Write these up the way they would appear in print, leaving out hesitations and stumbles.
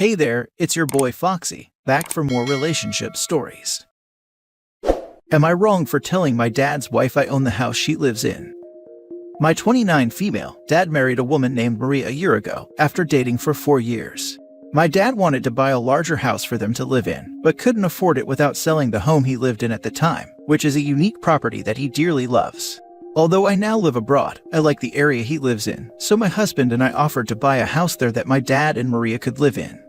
Hey there, it's your boy Foxy, back for more relationship stories. Am I wrong for telling my dad's wife I own the house she lives in? My 29 female dad married a woman named Maria a year ago after dating for 4 years. My dad wanted to buy a larger house for them to live in, but couldn't afford it without selling the home he lived in at the time, which is a unique property that he dearly loves. Although I now live abroad, I like the area he lives in, so my husband and I offered to buy a house there that my dad and Maria could live in.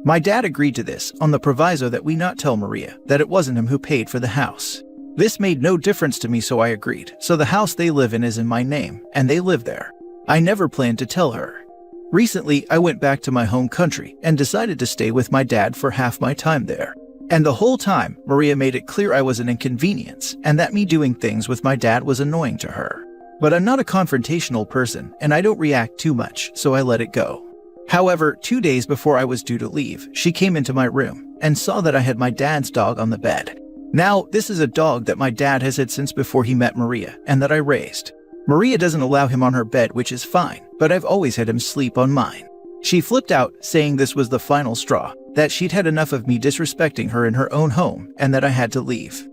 My dad agreed to this on the proviso that we not tell Maria that it wasn't him who paid for the house. This made no difference to me, so I agreed. So the house they live in is in my name, and they live there. I never planned to tell her. Recently, I went back to my home country and decided to stay with my dad for half my time there. And the whole time, Maria made it clear I was an inconvenience and that me doing things with my dad was annoying to her. But I'm not a confrontational person and I don't react too much, so I let it go. However, 2 days before I was due to leave, she came into my room and saw that I had my dad's dog on the bed. Now, this is a dog that my dad has had since before he met Maria and that I raised. Maria doesn't allow him on her bed, which is fine, but I've always had him sleep on mine. She flipped out, saying this was the final straw, that she'd had enough of me disrespecting her in her own home and that I had to leave.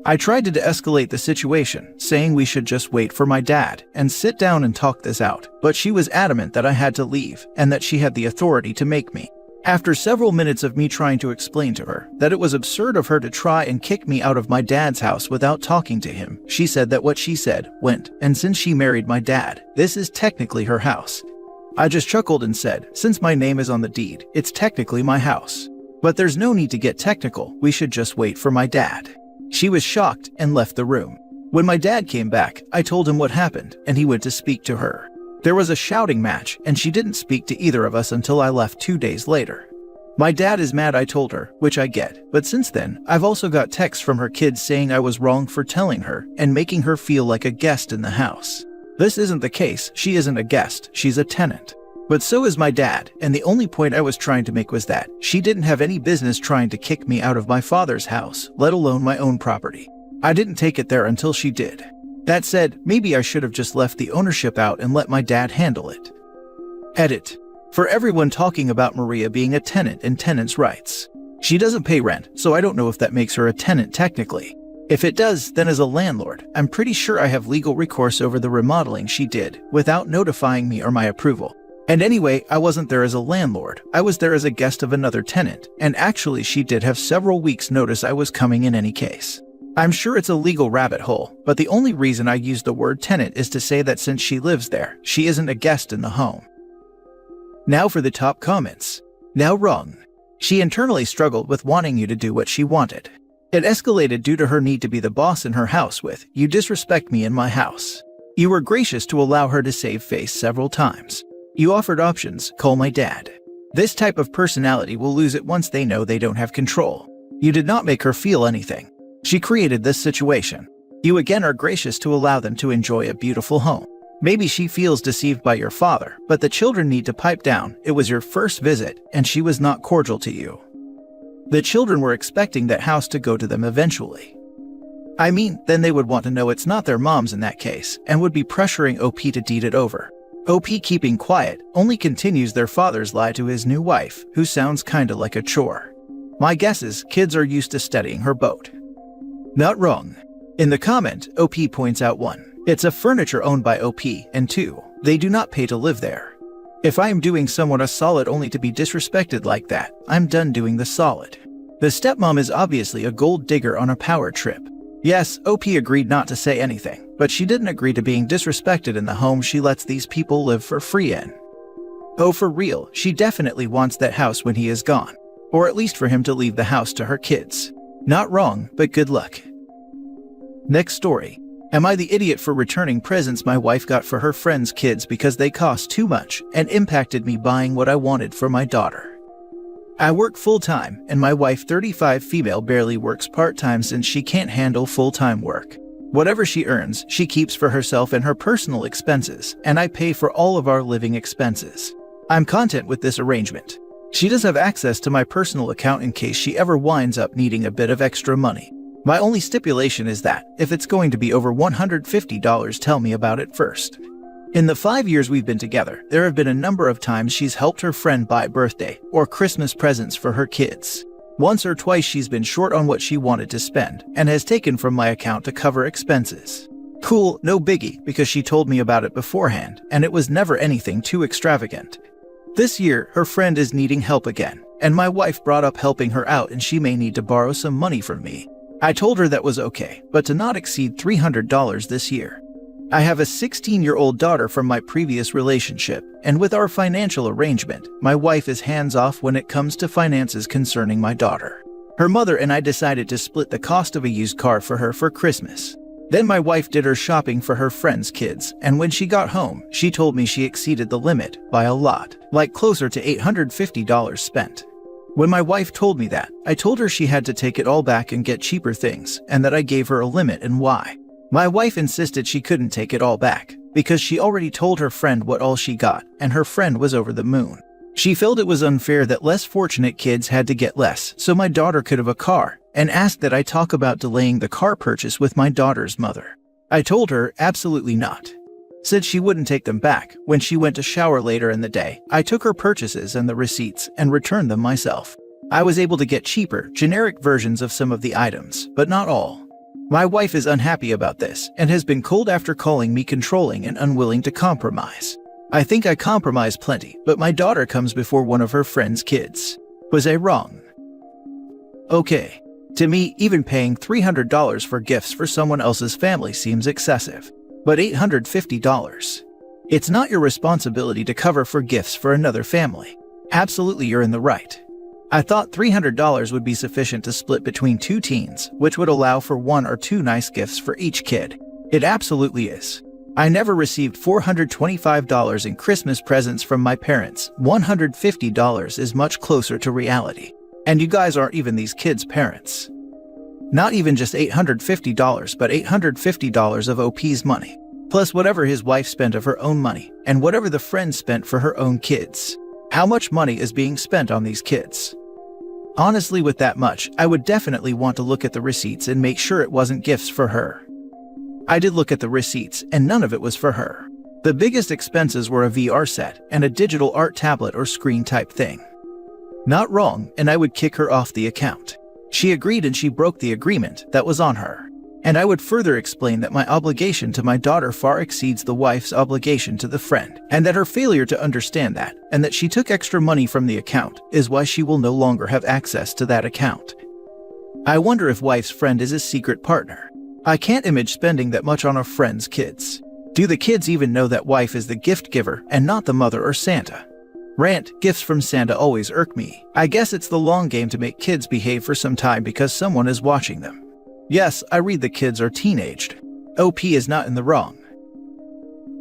I tried to de-escalate the situation, saying we should just wait for my dad and sit down and talk this out, but she was adamant that I had to leave and that she had the authority to make me. After several minutes of me trying to explain to her that it was absurd of her to try and kick me out of my dad's house without talking to him, she said that what she said went, and since she married my dad, this is technically her house. I just chuckled and said, since my name is on the deed, it's technically my house. But there's no need to get technical, we should just wait for my dad. She was shocked and left the room. When my dad came back, I told him what happened, and he went to speak to her. There was a shouting match, and she didn't speak to either of us until I left 2 days later. My dad is mad, I told her, which I get, but since then, I've also got texts from her kids saying I was wrong for telling her and making her feel like a guest in the house. This isn't the case, she isn't a guest, she's a tenant. But so is my dad, and the only point I was trying to make was that she didn't have any business trying to kick me out of my father's house, let alone my own property. I didn't take it there until she did. That said, maybe I should have just left the ownership out and let my dad handle it. Edit. For everyone talking about Maria being a tenant and tenants' rights. She doesn't pay rent, so I don't know if that makes her a tenant technically. If it does, then as a landlord, I'm pretty sure I have legal recourse over the remodeling she did without notifying me or my approval. And anyway, I wasn't there as a landlord, I was there as a guest of another tenant, and actually she did have several weeks' notice I was coming in any case. I'm sure it's a legal rabbit hole, but the only reason I use the word tenant is to say that since she lives there, she isn't a guest in the home. Now for the top comments. Now wrong. She internally struggled with wanting you to do what she wanted. It escalated due to her need to be the boss in her house with, you disrespect me in my house. You were gracious to allow her to save face several times. You offered options, call my dad. This type of personality will lose it once they know they don't have control. You did not make her feel anything. She created this situation. You again are gracious to allow them to enjoy a beautiful home. Maybe she feels deceived by your father, but the children need to pipe down. It was your first visit, and she was not cordial to you. The children were expecting that house to go to them eventually. I mean, then they would want to know it's not their mom's in that case, and would be pressuring OP to deed it over. OP keeping quiet only continues their father's lie to his new wife, who sounds kinda like a chore. My guess is kids are used to steadying her boat. Not wrong. In the comment, OP points out 1. It's a furniture owned by OP, and 2. They do not pay to live there. If I am doing someone a solid only to be disrespected like that, I'm done doing the solid. The stepmom is obviously a gold digger on a power trip. Yes, OP agreed not to say anything, but she didn't agree to being disrespected in the home she lets these people live for free in. Oh, for real, she definitely wants that house when he is gone. Or at least for him to leave the house to her kids. Not wrong, but good luck. Next story. Am I the idiot for returning presents my wife got for her friends' kids because they cost too much and impacted me buying what I wanted for my daughter? I work full-time, and my wife, 35 female, barely works part-time since she can't handle full-time work. Whatever she earns, she keeps for herself and her personal expenses, and I pay for all of our living expenses. I'm content with this arrangement. She does have access to my personal account in case she ever winds up needing a bit of extra money. My only stipulation is that, if it's going to be over $150, tell me about it first. In the 5 years we've been together, there have been a number of times she's helped her friend buy birthday or Christmas presents for her kids. Once or twice she's been short on what she wanted to spend and has taken from my account to cover expenses. Cool, no biggie, because she told me about it beforehand, and it was never anything too extravagant. This year, her friend is needing help again, and my wife brought up helping her out and she may need to borrow some money from me. I told her that was okay, but to not exceed $300 this year. I have a 16-year-old daughter from my previous relationship, and with our financial arrangement, my wife is hands-off when it comes to finances concerning my daughter. Her mother and I decided to split the cost of a used car for her for Christmas. Then my wife did her shopping for her friends' kids, and when she got home, she told me she exceeded the limit by a lot, like closer to $850 spent. When my wife told me that, I told her she had to take it all back and get cheaper things, and that I gave her a limit and why. My wife insisted she couldn't take it all back, because she already told her friend what all she got, and her friend was over the moon. She felt it was unfair that less fortunate kids had to get less so my daughter could have a car, and asked that I talk about delaying the car purchase with my daughter's mother. I told her absolutely not. Said she wouldn't take them back. When she went to shower later in the day, I took her purchases and the receipts and returned them myself. I was able to get cheaper, generic versions of some of the items, but not all. My wife is unhappy about this and has been cold after calling me controlling and unwilling to compromise. I think I compromise plenty, but my daughter comes before one of her friend's kids. Was I wrong? Okay. To me, even paying $300 for gifts for someone else's family seems excessive. But $850? It's not your responsibility to cover for gifts for another family. Absolutely, you're in the right. I thought $300 would be sufficient to split between two teens, which would allow for 1 or 2 nice gifts for each kid. It absolutely is. I never received $425 in Christmas presents from my parents. $150 is much closer to reality. And you guys aren't even these kids' parents. Not even just $850, but $850 of OP's money, plus whatever his wife spent of her own money, and whatever the friend spent for her own kids. How much money is being spent on these kids? Honestly, with that much, I would definitely want to look at the receipts and make sure it wasn't gifts for her. I did look at the receipts, and none of it was for her. The biggest expenses were a VR set and a digital art tablet or screen type thing. Not wrong, and I would kick her off the account. She agreed and she broke the agreement that was on her. And I would further explain that my obligation to my daughter far exceeds the wife's obligation to the friend, and that her failure to understand that, and that she took extra money from the account, is why she will no longer have access to that account. I wonder if wife's friend is a secret partner. I can't imagine spending that much on a friend's kids. Do the kids even know that wife is the gift giver and not the mother or Santa? Rant, gifts from Santa always irk me. I guess it's the long game to make kids behave for some time because someone is watching them. Yes, I read the kids are teenaged. OP is not in the wrong.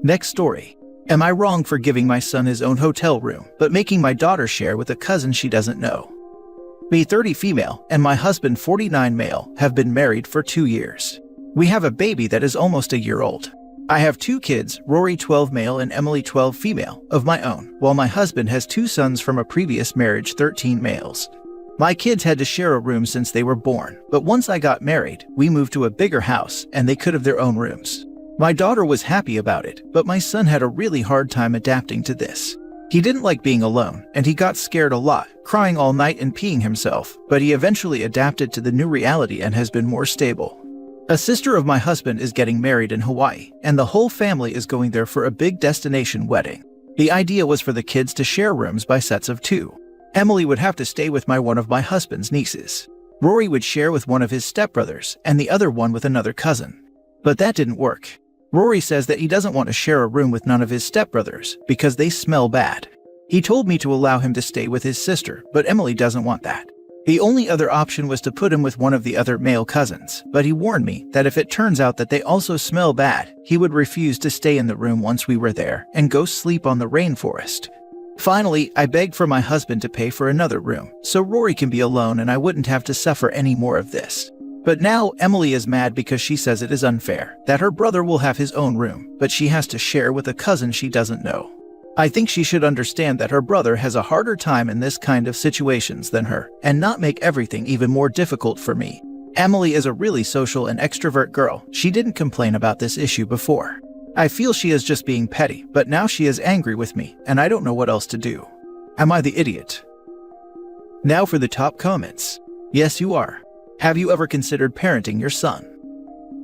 Next story. Am I wrong for giving my son his own hotel room, but making my daughter share with a cousin she doesn't know? Me 30 female and my husband 49 male have been married for 2 years. We have a baby that is almost a year old. I have 2 kids, Rory 12 male and Emily 12 female, of my own, while my husband has 2 sons from a previous marriage, 13 males. My kids had to share a room since they were born, but once I got married, we moved to a bigger house and they could have their own rooms. My daughter was happy about it, but my son had a really hard time adapting to this. He didn't like being alone, and he got scared a lot, crying all night and peeing himself, but he eventually adapted to the new reality and has been more stable. A sister of my husband is getting married in Hawaii, and the whole family is going there for a big destination wedding. The idea was for the kids to share rooms by sets of 2. Emily would have to stay with one of my husband's nieces. Rory would share with one of his stepbrothers, and the other one with another cousin. But that didn't work. Rory says that he doesn't want to share a room with none of his stepbrothers because they smell bad. He told me to allow him to stay with his sister, but Emily doesn't want that. The only other option was to put him with one of the other male cousins, but he warned me that if it turns out that they also smell bad, he would refuse to stay in the room once we were there and go sleep on the rainforest. Finally, I begged for my husband to pay for another room, so Rory can be alone and I wouldn't have to suffer any more of this. But now Emily is mad because she says it is unfair, that her brother will have his own room, but she has to share with a cousin she doesn't know. I think she should understand that her brother has a harder time in this kind of situations than her, and not make everything even more difficult for me. Emily is a really social and extrovert girl. She didn't complain about this issue before. I feel she is just being petty, but now she is angry with me, and I don't know what else to do. Am I the idiot? Now for the top comments. Yes, you are. Have you ever considered parenting your son?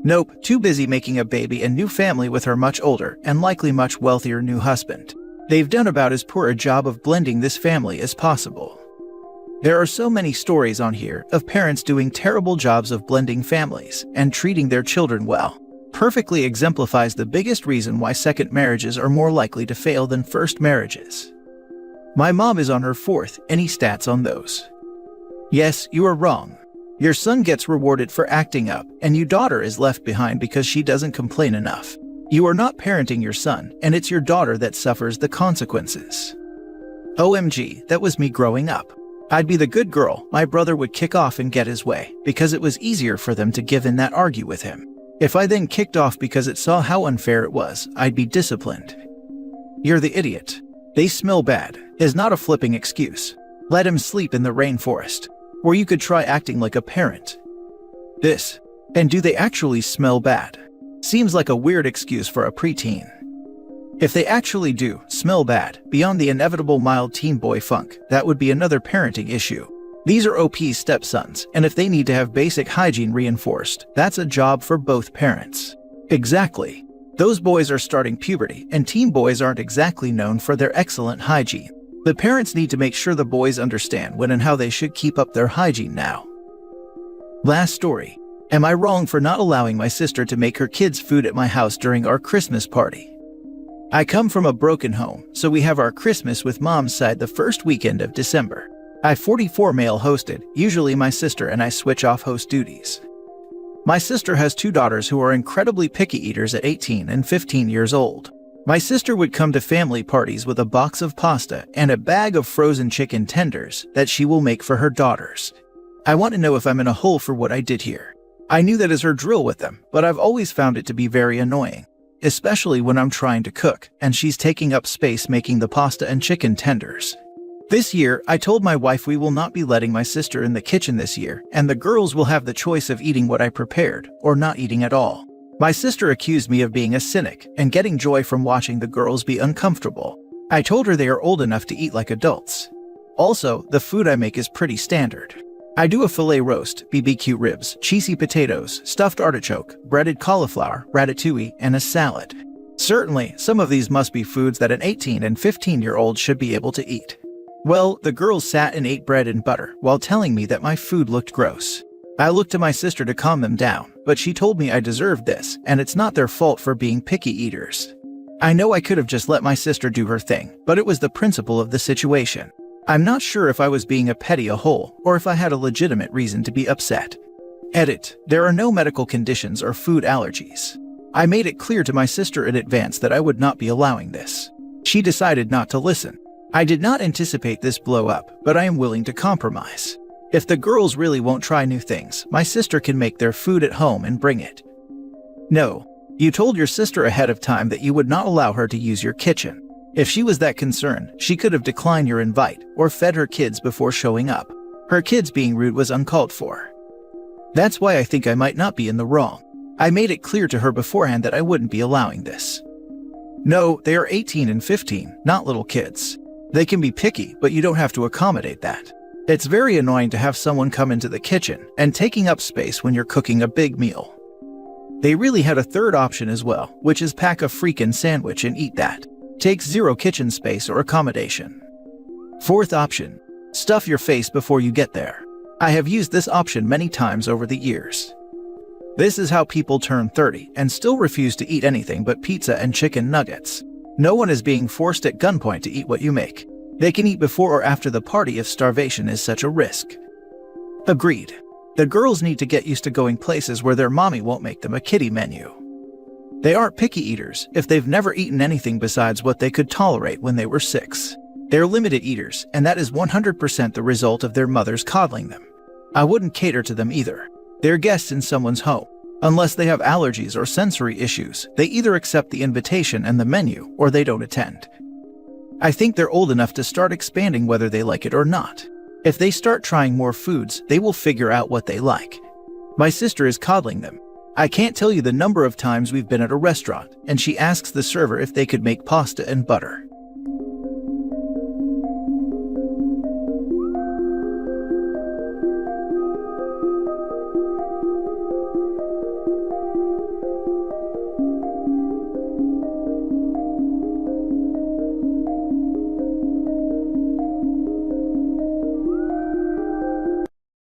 Nope, too busy making a baby and new family with her much older and likely much wealthier new husband. They've done about as poor a job of blending this family as possible. There are so many stories on here of parents doing terrible jobs of blending families and treating their children well. Perfectly exemplifies the biggest reason why second marriages are more likely to fail than first marriages. My mom is on her fourth. Any stats on those? Yes, you are wrong. Your son gets rewarded for acting up, and your daughter is left behind because she doesn't complain enough. You are not parenting your son, and it's your daughter that suffers the consequences. OMG, that was me growing up. I'd be the good girl. My brother would kick off and get his way, because it was easier for them to give in than argue with him. If I then kicked off because it saw how unfair it was, I'd be disciplined. You're the idiot. They smell bad is not a flipping excuse. Let him sleep in the rainforest. Or you could try acting like a parent. This. And do they actually smell bad? Seems like a weird excuse for a preteen. If they actually do smell bad, beyond the inevitable mild teen boy funk, that would be another parenting issue. These are OP's stepsons, and if they need to have basic hygiene reinforced, that's a job for both parents. Exactly. Those boys are starting puberty, and teen boys aren't exactly known for their excellent hygiene. The parents need to make sure the boys understand when and how they should keep up their hygiene now. Last story. Am I wrong for not allowing my sister to make her kids food at my house during our Christmas party? I come from a broken home, so we have our Christmas with mom's side the first weekend of December. I 44 male hosted, usually my sister and I switch off host duties. My sister has two daughters who are incredibly picky eaters at 18 and 15 years old. My sister would come to family parties with a box of pasta and a bag of frozen chicken tenders that she will make for her daughters. I want to know if I'm in a hole for what I did here. I knew that is her drill with them, but I've always found it to be very annoying, especially when I'm trying to cook and she's taking up space making the pasta and chicken tenders. This year, I told my wife we will not be letting my sister in the kitchen this year, and the girls will have the choice of eating what I prepared or not eating at all. My sister accused me of being a cynic and getting joy from watching the girls be uncomfortable. I told her they are old enough to eat like adults. Also, the food I make is pretty standard. I do a filet roast, BBQ ribs, cheesy potatoes, stuffed artichoke, breaded cauliflower, ratatouille, and a salad. Certainly, some of these must be foods that an 18 and 15-year-old should be able to eat. Well, the girls sat and ate bread and butter while telling me that my food looked gross. I looked to my sister to calm them down, but she told me I deserved this, and it's not their fault for being picky eaters. I know I could have just let my sister do her thing, but it was the principle of the situation. I'm not sure if I was being a petty a-hole, or if I had a legitimate reason to be upset. Edit. There are no medical conditions or food allergies. I made it clear to my sister in advance that I would not be allowing this. She decided not to listen. I did not anticipate this blow up, but I am willing to compromise. If the girls really won't try new things, my sister can make their food at home and bring it. No. You told your sister ahead of time that you would not allow her to use your kitchen. If she was that concerned, she could have declined your invite or fed her kids before showing up. Her kids being rude was uncalled for. That's why I think I might not be in the wrong. I made it clear to her beforehand that I wouldn't be allowing this. No, they are 18 and 15, not little kids. They can be picky, but you don't have to accommodate that. It's very annoying to have someone come into the kitchen and taking up space when you're cooking a big meal. They really had a third option as well, which is pack a freaking sandwich and eat that. Takes zero kitchen space or accommodation. Fourth option. Stuff your face before you get there. I have used this option many times over the years. This is how people turn 30 and still refuse to eat anything but pizza and chicken nuggets. No one is being forced at gunpoint to eat what you make. They can eat before or after the party if starvation is such a risk. Agreed. The girls need to get used to going places where their mommy won't make them a kiddie menu. They aren't picky eaters if they've never eaten anything besides what they could tolerate when they were 6. They're limited eaters, and that is 100% the result of their mothers coddling them. I wouldn't cater to them either. They're guests in someone's home. Unless they have allergies or sensory issues, they either accept the invitation and the menu or they don't attend. I think they're old enough to start expanding whether they like it or not. If they start trying more foods, they will figure out what they like. My sister is coddling them. I can't tell you the number of times we've been at a restaurant, and she asks the server if they could make pasta and butter.